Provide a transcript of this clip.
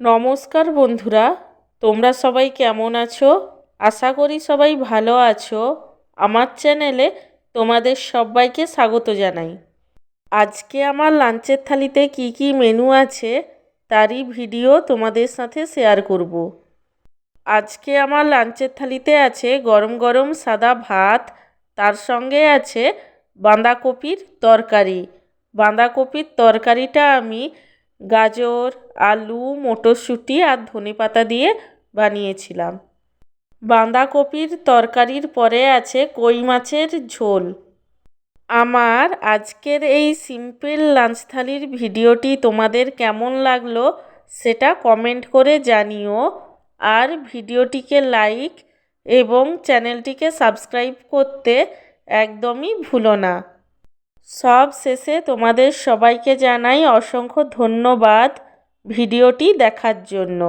নমস্কার বন্ধুরা, তোমরা সবাই কেমন আছো? আশা করি সবাই ভালো আছো। আমার চ্যানেলে তোমাদের সবাইকে স্বাগত জানাই। আজকে আমার লাঞ্চের থালিতে কি কি মেনু আছে তারই ভিডিও তোমাদের সাথে শেয়ার করব। আজকে আমার লাঞ্চের থালিতে আছে গরম গরম সাদা ভাত, তার সঙ্গে আছে বাঁধাকপির তরকারি। বাঁধাকপির তরকারিটা আমি গাজর, আলু, মটরশুঁটি আর ধনেপাতা দিয়ে বানিয়েছিলাম। বাঁধাকপির তরকারির পরে আছে কই মাছের ঝোল। আমার আজকের এই সিম্পল লাঞ্চ থালির ভিডিওটি তোমাদের কেমন লাগলো সেটা কমেন্ট করে জানিও। আর ভিডিওটিকে লাইক এবং চ্যানেলটিকে সাবস্ক্রাইব করতে একদমই ভুলো না। সব শেষে তোমাদের সবাইকে জানাই অসংখ্য ধন্যবাদ ভিডিওটি দেখার জন্য।